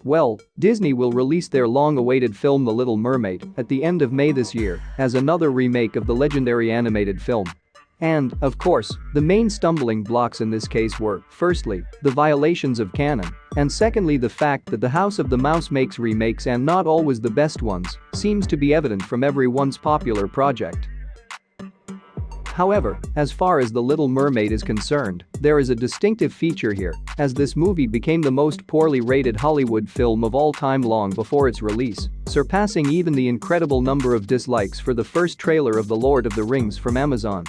Well, Disney will release their long-awaited film The Little Mermaid at the end of May this year as another remake of the legendary animated film. And, of course, the main stumbling blocks in this case were, firstly, the violations of canon, and secondly the fact that the House of the Mouse makes remakes and not always the best ones, seems to be evident from every once popular project. However, as far as The Little Mermaid is concerned, there is a distinctive feature here, as this movie became the most poorly rated Hollywood film of all time long before its release, surpassing even the incredible number of dislikes for the first trailer of The Lord of the Rings from Amazon.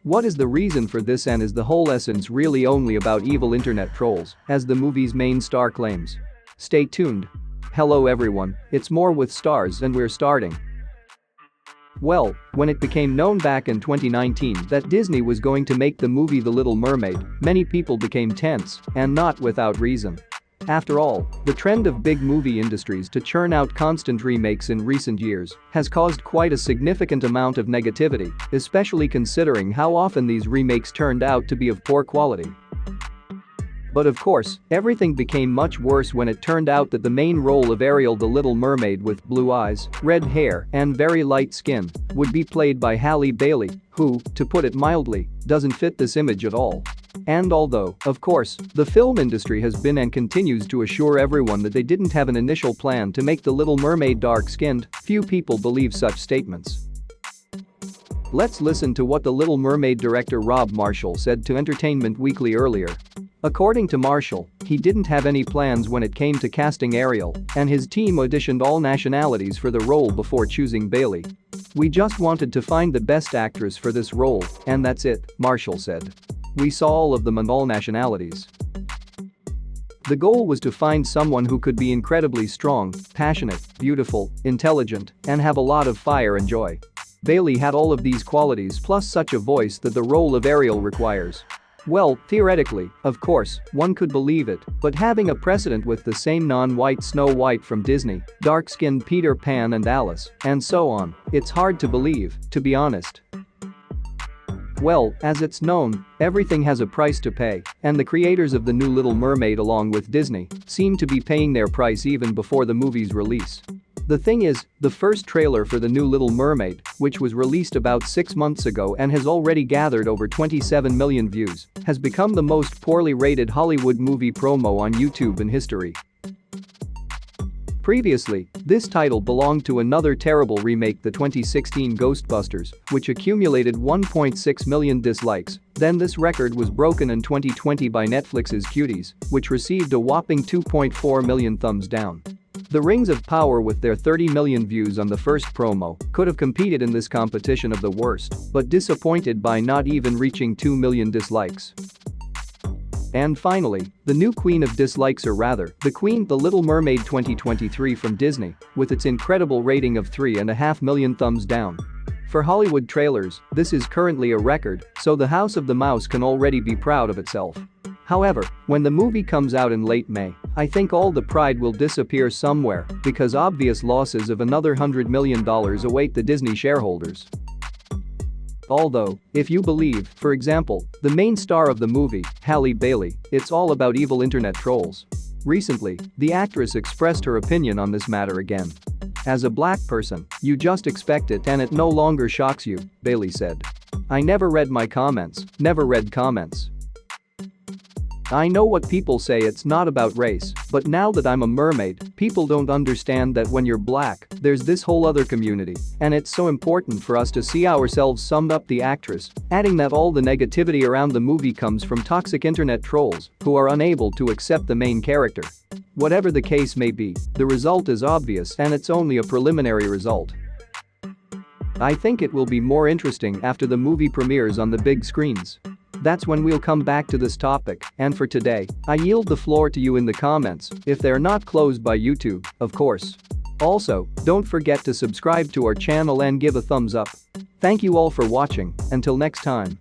What is the reason for this, and is the whole essence really only about evil internet trolls, as the movie's main star claims? Stay tuned. Hello everyone, it's More with Stars and we're starting. Well, when it became known back in 2019 that Disney was going to make the movie The Little Mermaid, many people became tense, and not without reason. After all, the trend of big movie industries to churn out constant remakes in recent years has caused quite a significant amount of negativity, especially considering how often these remakes turned out to be of poor quality. But of course, everything became much worse when it turned out that the main role of Ariel the Little Mermaid with blue eyes, red hair, and very light skin would be played by Halle Bailey, who, to put it mildly, doesn't fit this image at all. And although, of course, the film industry has been and continues to assure everyone that they didn't have an initial plan to make the Little Mermaid dark-skinned, few people believe such statements. Let's listen to what the Little Mermaid director Rob Marshall said to Entertainment Weekly earlier. According to Marshall, he didn't have any plans when it came to casting Ariel, and his team auditioned all nationalities for the role before choosing Bailey. "We just wanted to find the best actress for this role, and that's it," Marshall said. "We saw all of them and all nationalities. The goal was to find someone who could be incredibly strong, passionate, beautiful, intelligent, and have a lot of fire and joy. Bailey had all of these qualities plus such a voice that the role of Ariel requires." Well, theoretically, of course, one could believe it, but having a precedent with the same non-white Snow White from Disney, dark-skinned Peter Pan and Alice, and so on, it's hard to believe, to be honest. Well, as it's known, everything has a price to pay, and the creators of the new Little Mermaid along with Disney seem to be paying their price even before the movie's release. The thing is, the first trailer for the new Little Mermaid, which was released about 6 months ago and has already gathered over 27 million views, has become the most poorly rated Hollywood movie promo on YouTube in history. Previously, this title belonged to another terrible remake, the 2016 Ghostbusters, which accumulated 1.6 million dislikes. Then this record was broken in 2020 by Netflix's Cuties, which received a whopping 2.4 million thumbs down. The Rings of Power, with their 30 million views on the first promo, could have competed in this competition of the worst, but disappointed by not even reaching 2 million dislikes. And finally, the new queen of dislikes, or rather, the queen, The Little Mermaid 2023 from Disney, with its incredible rating of 3.5 million thumbs down. For Hollywood trailers, this is currently a record, so the House of the Mouse can already be proud of itself. However, when the movie comes out in late May, I think all the pride will disappear somewhere because obvious losses of another $100 million await the Disney shareholders. Although, if you believe, for example, the main star of the movie, Halle Bailey, it's all about evil internet trolls. Recently, the actress expressed her opinion on this matter again. "As a black person, you just expect it and it no longer shocks you," Bailey said. "I never read my comments, never read comments. I know what people say, it's not about race, but now that I'm a mermaid, people don't understand that when you're black, there's this whole other community, and it's so important for us to see ourselves," summed up the actress, adding that all the negativity around the movie comes from toxic internet trolls who are unable to accept the main character. Whatever the case may be, the result is obvious and it's only a preliminary result. I think it will be more interesting after the movie premieres on the big screens. That's when we'll come back to this topic, and for today, I yield the floor to you in the comments, if they're not closed by YouTube, of course. Also, don't forget to subscribe to our channel and give a thumbs up. Thank you all for watching, until next time.